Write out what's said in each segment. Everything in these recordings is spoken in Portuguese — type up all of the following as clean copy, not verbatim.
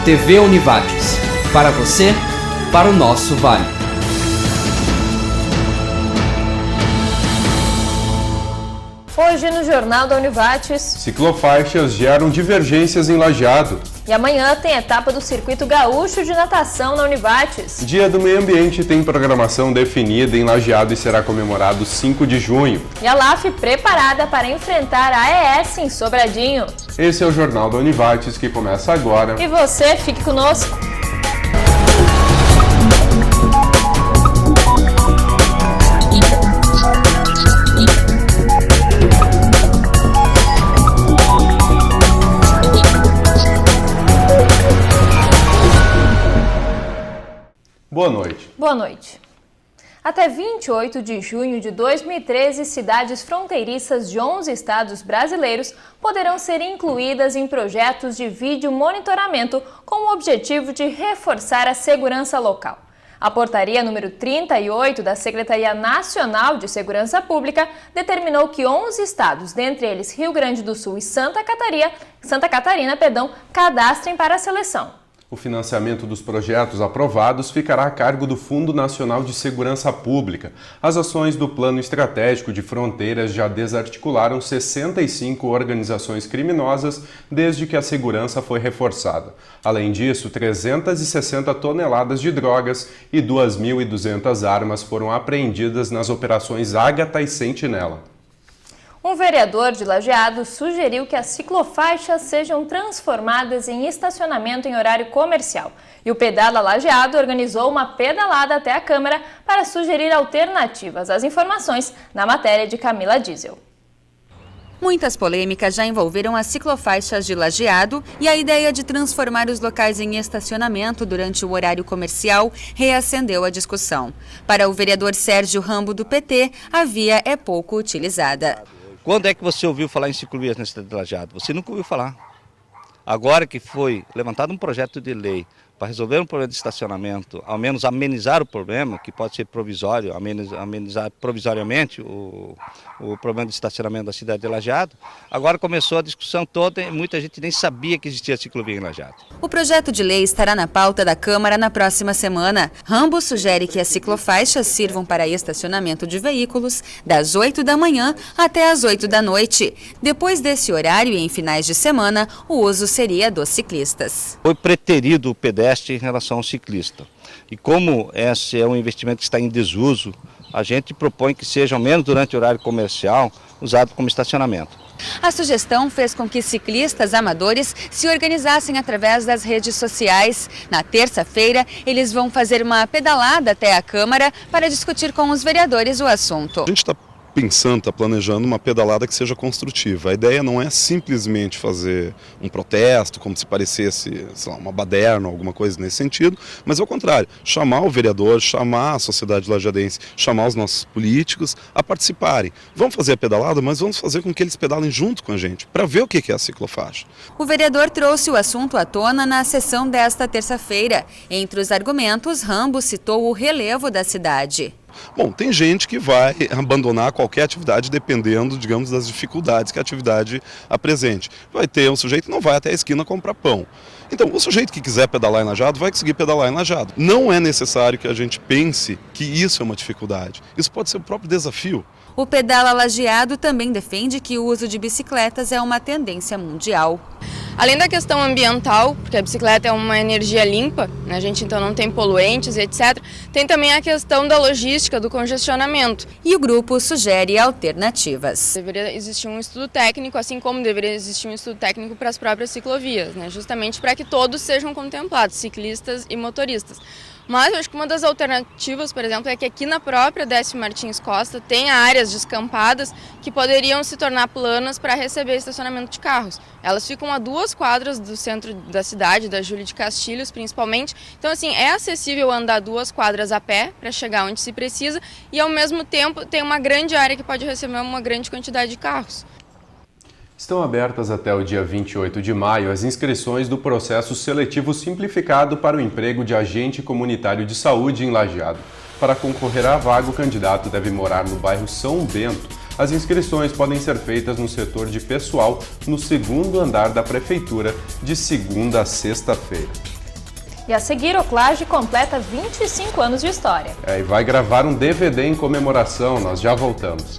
TV Univates. Para você, para o nosso Vale. Hoje no Jornal da Univates. Ciclofaixas geram divergências em Lajeado. E amanhã tem etapa do Circuito Gaúcho de Natação na Univates. Dia do Meio Ambiente tem programação definida em Lajeado e será comemorado 5 de junho. E a LAF preparada para enfrentar a AES em Sobradinho. Esse é o Jornal da Univates que começa agora. E você, fique conosco. Boa noite. Boa noite. Até 28 de junho de 2013, cidades fronteiriças de 11 estados brasileiros poderão ser incluídas em projetos de vídeo monitoramento com o objetivo de reforçar a segurança local. A portaria número 38 da Secretaria Nacional de Segurança Pública determinou que 11 estados, dentre eles Rio Grande do Sul e Santa Catarina, cadastrem para a seleção. O financiamento dos projetos aprovados ficará a cargo do Fundo Nacional de Segurança Pública. As ações do Plano Estratégico de Fronteiras já desarticularam 65 organizações criminosas desde que a segurança foi reforçada. Além disso, 360 toneladas de drogas e 2.200 armas foram apreendidas nas operações Ágata e Sentinela. Um vereador de Lajeado sugeriu que as ciclofaixas sejam transformadas em estacionamento em horário comercial. E o Pedala Lajeado organizou uma pedalada até a Câmara para sugerir alternativas. As informações na matéria de Camila Diesel. Muitas polêmicas já envolveram as ciclofaixas de Lajeado e a ideia de transformar os locais em estacionamento durante o horário comercial reacendeu a discussão. Para o vereador Sérgio Rambo do PT, a via é pouco utilizada. Quando é que você ouviu falar em ciclovias na cidade de Lajeado? Você nunca ouviu falar. Agora que foi levantado um projeto de lei para resolver um problema de estacionamento, ao menos amenizar o problema, que pode ser provisório, amenizar provisoriamente o problema de estacionamento da cidade de Lajeado, agora começou a discussão toda e muita gente nem sabia que existia ciclovia em Lajeado. O projeto de lei estará na pauta da Câmara na próxima semana. Rambo sugere que as ciclofaixas sirvam para estacionamento de veículos das 8 da manhã até as 8 da noite. Depois desse horário e em finais de semana, o uso seria dos ciclistas. Foi preterido o pedestre em relação ao ciclista. E como esse é um investimento que está em desuso, a gente propõe que seja, ao menos durante o horário comercial, usado como estacionamento. A sugestão fez com que ciclistas amadores se organizassem através das redes sociais. Na terça-feira, eles vão fazer uma pedalada até a Câmara para discutir com os vereadores o assunto. A gente está pensando, está planejando uma pedalada que seja construtiva. A ideia não é simplesmente fazer um protesto, como se parecesse, sei lá, uma baderna, alguma coisa nesse sentido, mas ao contrário, chamar o vereador, chamar a sociedade lajadense, chamar os nossos políticos a participarem. Vamos fazer a pedalada, mas vamos fazer com que eles pedalem junto com a gente, para ver o que é a ciclofaixa. O vereador trouxe o assunto à tona na sessão desta terça-feira. Entre os argumentos, Rambo citou o relevo da cidade. Bom, tem gente que vai abandonar qualquer atividade dependendo, digamos, das dificuldades que a atividade apresente. Vai ter um sujeito que não vai até a esquina comprar pão. Então, o sujeito que quiser pedalar em Lajeado vai conseguir pedalar em Lajeado. Não é necessário que a gente pense que isso é uma dificuldade. Isso pode ser o próprio desafio. O Pedala Lajeado também defende que o uso de bicicletas é uma tendência mundial. Além da questão ambiental, porque a bicicleta é uma energia limpa, né, a gente então não tem poluentes e etc., tem também a questão da logística, do congestionamento. E o grupo sugere alternativas. Deveria existir um estudo técnico, assim como deveria existir um estudo técnico para as próprias ciclovias, né, justamente para que todos sejam contemplados, ciclistas e motoristas. Mas eu acho que uma das alternativas, por exemplo, é que aqui na própria Décio Martins Costa tem áreas descampadas que poderiam se tornar planas para receber estacionamento de carros. Elas ficam a 2 quadras do centro da cidade, da Júlio de Castilhos principalmente. Então, assim, é acessível andar 2 quadras a pé para chegar onde se precisa e, ao mesmo tempo, tem uma grande área que pode receber uma grande quantidade de carros. Estão abertas até o dia 28 de maio as inscrições do processo seletivo simplificado para o emprego de agente comunitário de saúde em Lajeado. Para concorrer à vaga, o candidato deve morar no bairro São Bento. As inscrições podem ser feitas no setor de pessoal, no 2º andar da Prefeitura, de segunda a sexta-feira. E a seguir, o Oclage completa 25 anos de história. E vai gravar um DVD em comemoração, nós já voltamos.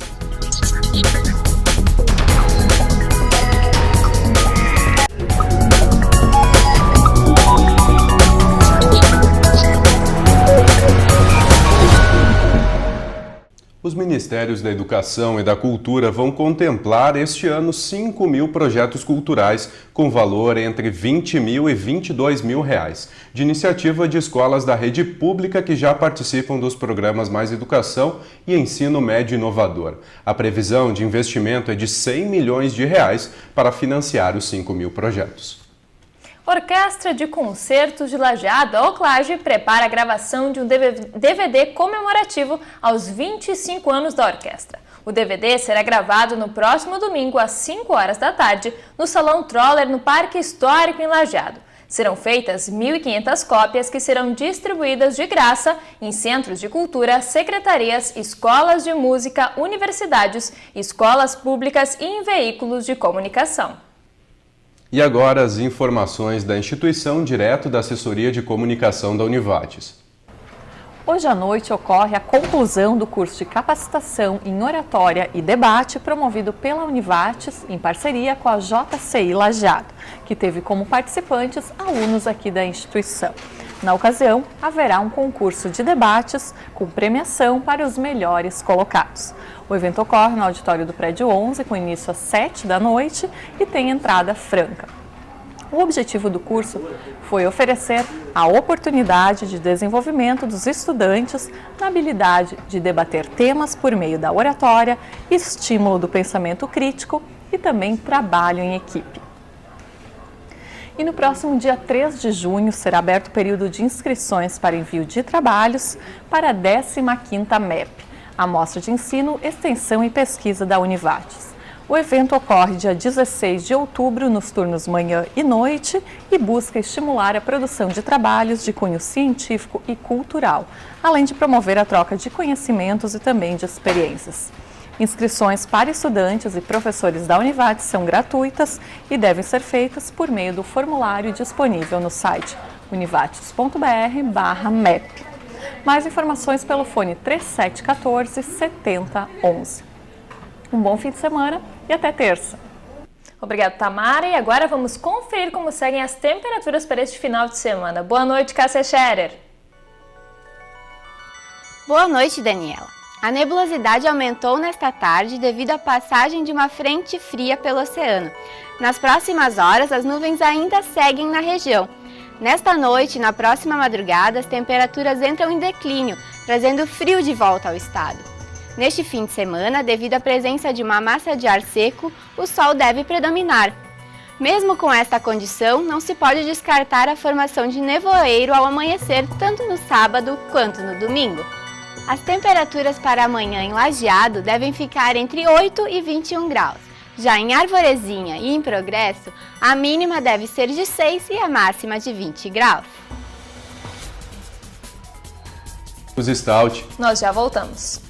Os Ministérios da Educação e da Cultura vão contemplar este ano 5.000 projetos culturais com valor entre R$20 mil e R$22 mil, de iniciativa de escolas da rede pública que já participam dos programas Mais Educação e Ensino Médio Inovador. A previsão de investimento é de R$100 milhões para financiar os 5.000 projetos. Orquestra de Concertos de Lajeado, a Oclage, prepara a gravação de um DVD comemorativo aos 25 anos da orquestra. O DVD será gravado no próximo domingo, às 5 horas da tarde, no Salão Troller, no Parque Histórico em Lajeado. Serão feitas 1.500 cópias que serão distribuídas de graça em centros de cultura, secretarias, escolas de música, universidades, escolas públicas e em veículos de comunicação. E agora as informações da instituição direto da Assessoria de Comunicação da Univates. Hoje à noite ocorre a conclusão do curso de capacitação em oratória e debate promovido pela Univates em parceria com a JCI Lajeado, que teve como participantes alunos aqui da instituição. Na ocasião, haverá um concurso de debates com premiação para os melhores colocados. O evento ocorre no auditório do Prédio 11, com início às 7 da noite e tem entrada franca. O objetivo do curso foi oferecer a oportunidade de desenvolvimento dos estudantes na habilidade de debater temas por meio da oratória, estímulo do pensamento crítico e também trabalho em equipe. E no próximo dia 3 de junho será aberto o período de inscrições para envio de trabalhos para a 15ª MEP, a Mostra de Ensino, Extensão e Pesquisa da Univates. O evento ocorre dia 16 de outubro nos turnos manhã e noite e busca estimular a produção de trabalhos de cunho científico e cultural, além de promover a troca de conhecimentos e também de experiências. Inscrições para estudantes e professores da Univates são gratuitas e devem ser feitas por meio do formulário disponível no site univates.br/MEP. Mais informações pelo fone 3714-7011. Um bom fim de semana e até terça. Obrigada, Tamara. E agora vamos conferir como seguem as temperaturas para este final de semana. Boa noite, Cássia Scherer. Boa noite, Daniela. A nebulosidade aumentou nesta tarde devido à passagem de uma frente fria pelo oceano. Nas próximas horas, as nuvens ainda seguem na região. Nesta noite e na próxima madrugada, as temperaturas entram em declínio, trazendo frio de volta ao estado. Neste fim de semana, devido à presença de uma massa de ar seco, o sol deve predominar. Mesmo com esta condição, não se pode descartar a formação de nevoeiro ao amanhecer, tanto no sábado quanto no domingo. As temperaturas para amanhã em Lajeado devem ficar entre 8 e 21 graus. Já em Arvorezinha e em Progresso, a mínima deve ser de 6 e a máxima de 20 graus. Os Stout. Nós já voltamos.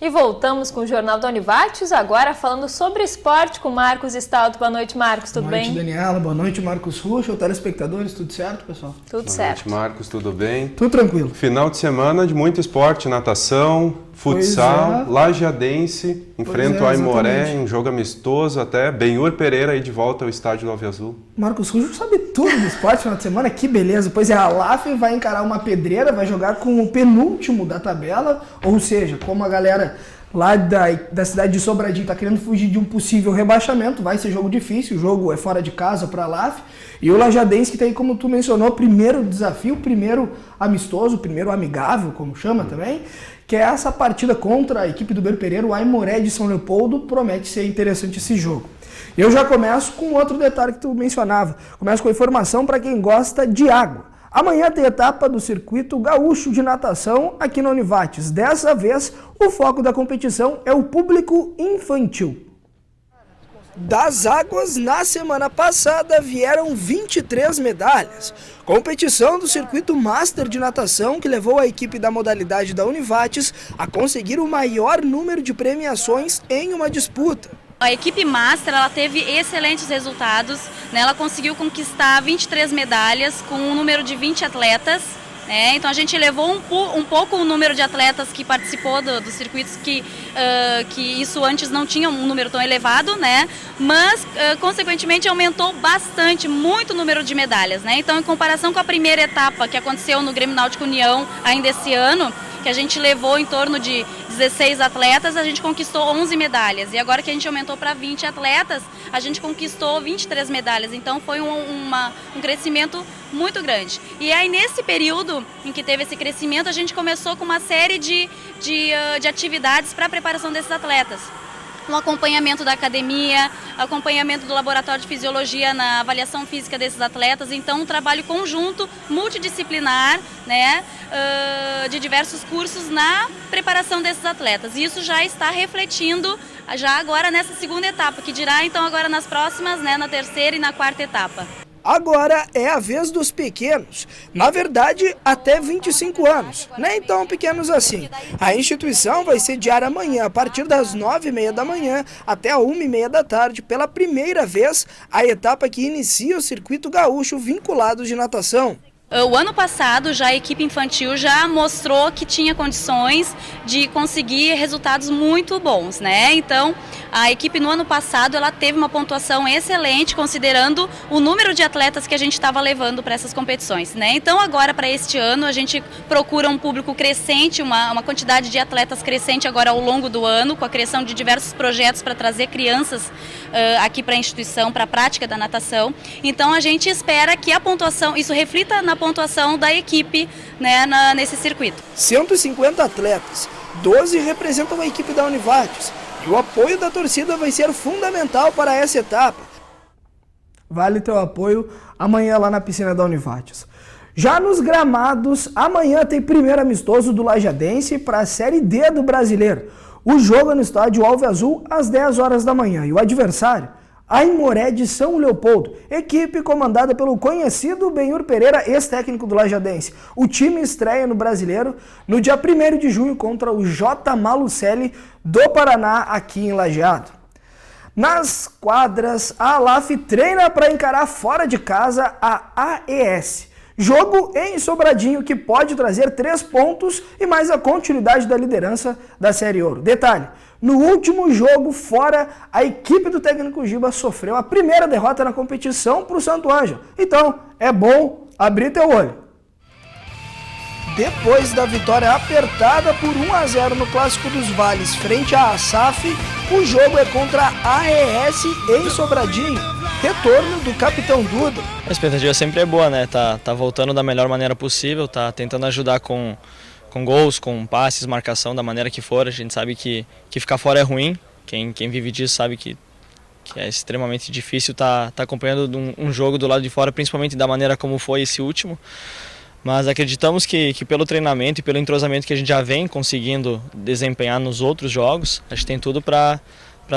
E voltamos com o Jornal da Univates, agora falando sobre esporte com Marcos Stalto. Boa noite, Marcos, tudo bem? Boa noite, Daniela. Boa noite, Marcos Ruxo, telespectadores, tudo certo, pessoal? Tudo certo. Boa noite, Marcos, tudo bem? Tudo tranquilo. Final de semana de muito esporte, natação, futsal, lajadense, enfrenta o Aimoré, um jogo amistoso até, Benhur Pereira aí de volta ao estádio Nova Azul. Marcos Ruxo sabe tudo do esporte no final de semana, que beleza. Pois é, a LAF vai encarar uma pedreira, vai jogar com o penúltimo da tabela, ou seja, como a galera lá da cidade de Sobradinho está querendo fugir de um possível rebaixamento, vai ser jogo difícil, o jogo é fora de casa para a LAF, e o Lajadense que tem, como tu mencionou, o primeiro desafio, o primeiro amistoso, o primeiro amigável, como chama também, que é essa partida contra a equipe do Benhur Pereira, o Aimoré de São Leopoldo. Promete ser interessante esse jogo. Eu já começo com outro detalhe que tu mencionava, começo com a informação para quem gosta de água. Amanhã tem etapa do Circuito Gaúcho de Natação aqui na Univates. Dessa vez, o foco da competição é o público infantil. Das águas, na semana passada, vieram 23 medalhas. Competição do Circuito Master de Natação que levou a equipe da modalidade da Univates a conseguir o maior número de premiações em uma disputa. A equipe Master ela teve excelentes resultados, né? Ela conseguiu conquistar 23 medalhas com um número de 20 atletas. Então a gente elevou um pouco o número de atletas que participou dos circuitos que isso antes não tinha um número tão elevado, né? Mas consequentemente aumentou bastante, muito o número de medalhas, né? Então em comparação com a primeira etapa que aconteceu no Grêmio Náutico União ainda esse ano, que a gente levou em torno de 16 atletas, a gente conquistou 11 medalhas. E agora que a gente aumentou para 20 atletas, a gente conquistou 23 medalhas. Então foi um crescimento muito grande. E aí nesse período em que teve esse crescimento, a gente começou com uma série de atividades para a preparação desses atletas. Um acompanhamento da academia, acompanhamento do laboratório de fisiologia na avaliação física desses atletas. Então, um trabalho conjunto, multidisciplinar, né, de diversos cursos na preparação desses atletas. E isso já está refletindo já agora nessa segunda etapa, que dirá então agora nas próximas, né, na terceira e na quarta etapa. Agora é a vez dos pequenos, na verdade até 25 anos, nem tão pequenos assim. A instituição vai sediar amanhã, a partir das 9h30 da manhã até a 1h30 da tarde, pela primeira vez, a etapa que inicia o Circuito Gaúcho vinculado de natação. O ano passado já a equipe infantil já mostrou que tinha condições de conseguir resultados muito bons, né? Então a equipe no ano passado ela teve uma pontuação excelente considerando o número de atletas que a gente estava levando para essas competições, né? Então agora para este ano a gente procura um público crescente, uma quantidade de atletas crescente agora ao longo do ano, com a criação de diversos projetos para trazer crianças aqui para a instituição, para a prática da natação. Então a gente espera que a pontuação, isso reflita na pontuação da equipe, né, nesse circuito. 150 atletas, 12 representam a equipe da Univates e o apoio da torcida vai ser fundamental para essa etapa. Vale teu apoio amanhã lá na piscina da Univates. Já nos gramados, amanhã tem primeiro amistoso do Lajadense para a Série D do Brasileiro. O jogo é no estádio Alve Azul às 10 horas da manhã e o adversário, a Aimoré de São Leopoldo, equipe comandada pelo conhecido Benhur Pereira, ex-técnico do Lajadense. O time estreia no Brasileiro no dia 1º de junho contra o J. Malucelli do Paraná, aqui em Lajeado. Nas quadras, a ALAF treina para encarar fora de casa a AES. Jogo em Sobradinho que pode trazer 3 pontos e mais a continuidade da liderança da Série Ouro. Detalhe, no último jogo fora, a equipe do técnico Giba sofreu a primeira derrota na competição para o Santo Ângelo. Então, é bom abrir teu olho. Depois da vitória apertada por 1-0 no Clássico dos Vales frente à ASAF, o jogo é contra a AES em Sobradinho. Retorno do capitão Duda. A expectativa sempre é boa, né? Tá voltando da melhor maneira possível, tá tentando ajudar com gols, com passes, marcação, da maneira que for. A gente sabe que ficar fora é ruim. Quem vive disso sabe que é extremamente difícil tá acompanhando um jogo do lado de fora, principalmente da maneira como foi esse último. Mas acreditamos que pelo treinamento e pelo entrosamento que a gente já vem conseguindo desempenhar nos outros jogos, a gente tem tudo para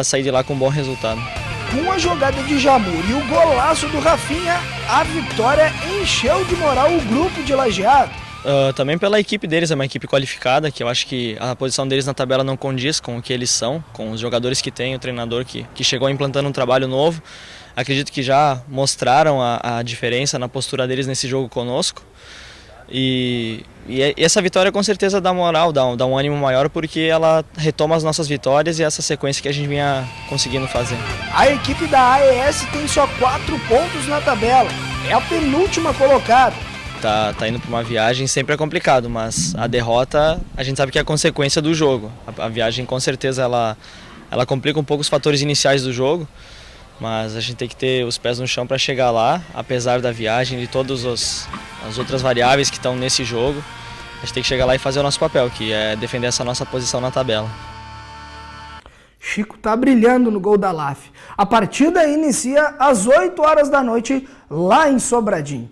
sair de lá com um bom resultado. Com a jogada de Jamur e o golaço do Rafinha, a vitória encheu de moral o grupo de Lajeado. Também pela equipe deles, é uma equipe qualificada, que eu acho que a posição deles na tabela não condiz com o que eles são, com os jogadores que tem, o treinador que chegou implantando um trabalho novo. Acredito que já mostraram a diferença na postura deles nesse jogo conosco. E essa vitória com certeza dá moral, dá um ânimo maior, porque ela retoma as nossas vitórias e essa sequência que a gente vinha conseguindo fazer. A equipe da AES tem só 4 pontos na tabela, é a penúltima colocada. Tá indo para uma viagem, sempre é complicado, mas a derrota a gente sabe que é a consequência do jogo. A viagem com certeza ela complica um pouco os fatores iniciais do jogo, mas a gente tem que ter os pés no chão para chegar lá, apesar da viagem, de todas as outras variáveis que estão nesse jogo. A gente tem que chegar lá e fazer o nosso papel, que é defender essa nossa posição na tabela. Chico tá brilhando no gol da LAF. A partida inicia às 8 horas da noite lá em Sobradinho.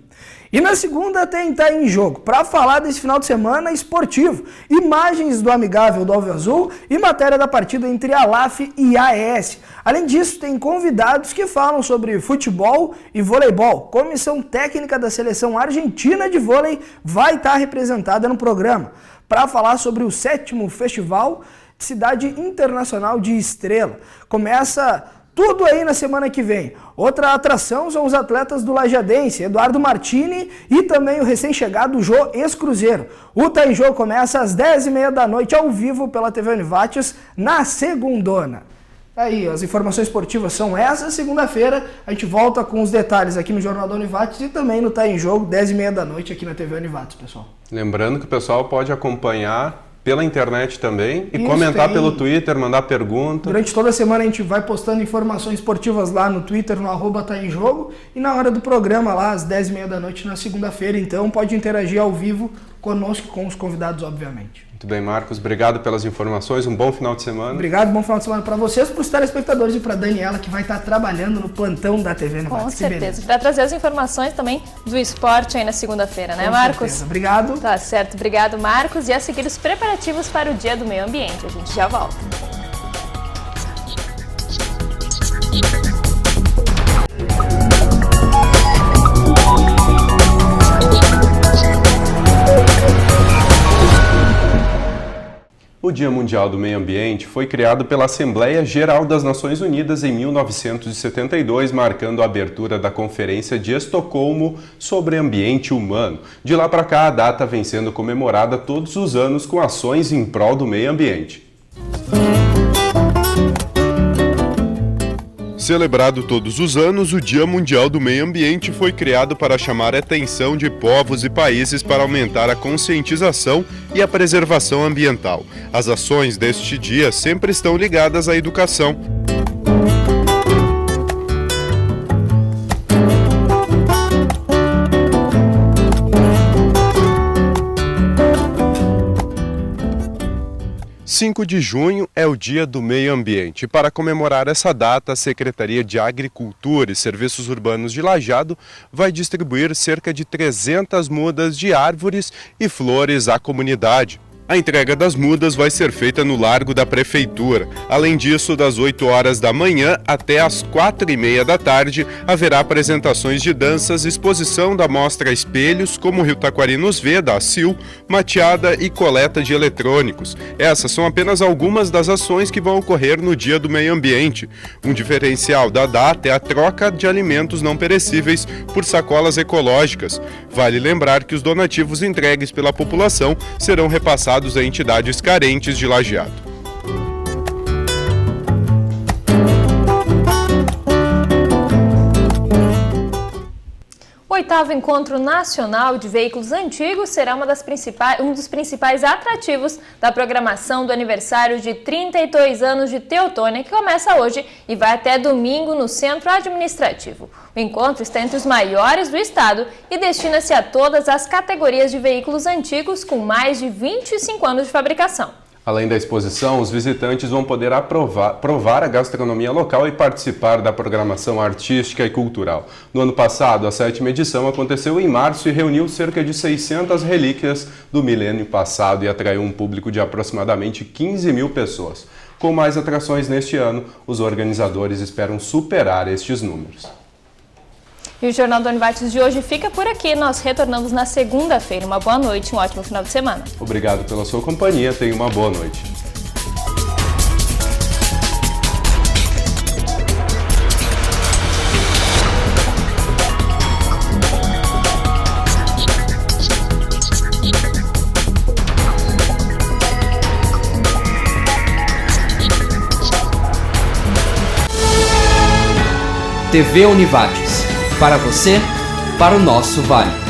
E na segunda tem Tá em Jogo, para falar desse final de semana esportivo. Imagens do amigável do Alvo Azul e matéria da partida entre a LAF e a AES. Além disso, tem convidados que falam sobre futebol e voleibol. Comissão técnica da seleção argentina de vôlei vai estar representada no programa para falar sobre o 7º Festival Cidade Internacional de Estrela. Começa tudo aí na semana que vem. Outra atração são os atletas do Lajadense, Eduardo Martini e também o recém-chegado Jô ex-Cruzeiro. O Tá em Jogo começa às 10h30 da noite ao vivo pela TV Univates na segundona. Aí, as informações esportivas são essas. Segunda-feira a gente volta com os detalhes aqui no Jornal da Univates e também no Tá em Jogo, 10h30 da noite aqui na TV Univates, pessoal. Lembrando que o pessoal pode acompanhar pela internet também e Isso, comentar pelo Twitter, mandar pergunta. Durante toda a semana a gente vai postando informações esportivas lá no Twitter, no @taemjogo, e na hora do programa lá, às 10h30 da noite na segunda-feira, então pode interagir ao vivo conosco, com os convidados, obviamente. Muito bem, Marcos, obrigado pelas informações, um bom final de semana. Obrigado, bom final de semana para vocês, para os telespectadores e para a Daniela, que vai estar trabalhando no plantão da TV Univates. Com certeza, para trazer as informações também do esporte aí na segunda-feira, né, Com Marcos? certeza. Obrigado. Tá certo, obrigado, Marcos. E a seguir os preparativos para o Dia do Meio Ambiente. A gente já volta. O Dia Mundial do Meio Ambiente foi criado pela Assembleia Geral das Nações Unidas em 1972, marcando a abertura da Conferência de Estocolmo sobre Ambiente Humano. De lá para cá, a data vem sendo comemorada todos os anos com ações em prol do meio ambiente. Celebrado todos os anos, o Dia Mundial do Meio Ambiente foi criado para chamar a atenção de povos e países para aumentar a conscientização e a preservação ambiental. As ações deste dia sempre estão ligadas à educação. – 5 de junho é o Dia do Meio Ambiente. Para comemorar essa data, a Secretaria de Agricultura e Serviços Urbanos de Lajeado vai distribuir cerca de 300 mudas de árvores e flores à comunidade. A entrega das mudas vai ser feita no Largo da Prefeitura. Além disso, das 8 horas da manhã até as 4h30 da tarde, haverá apresentações de danças, exposição da mostra Espelhos, como Rio Taquari nos vê, da ACIL, mateada e coleta de eletrônicos. Essas são apenas algumas das ações que vão ocorrer no Dia do Meio Ambiente. Um diferencial da data é a troca de alimentos não perecíveis por sacolas ecológicas. Vale lembrar que os donativos entregues pela população serão repassados a entidades carentes de Lajeado. O 8º Encontro Nacional de Veículos Antigos será um dos principais atrativos da programação do aniversário de 32 anos de Teutônia, que começa hoje e vai até domingo no Centro Administrativo. O encontro está entre os maiores do estado e destina-se a todas as categorias de veículos antigos com mais de 25 anos de fabricação. Além da exposição, os visitantes vão poder provar a gastronomia local e participar da programação artística e cultural. No ano passado, a 7ª edição aconteceu em março e reuniu cerca de 600 relíquias do milênio passado e atraiu um público de aproximadamente 15 mil pessoas. Com mais atrações neste ano, os organizadores esperam superar estes números. E o Jornal da Univates de hoje fica por aqui. Nós retornamos na segunda-feira. Uma boa noite, um ótimo final de semana. Obrigado pela sua companhia. Tenha uma boa noite. TV Univates. Para você, para o nosso Vale.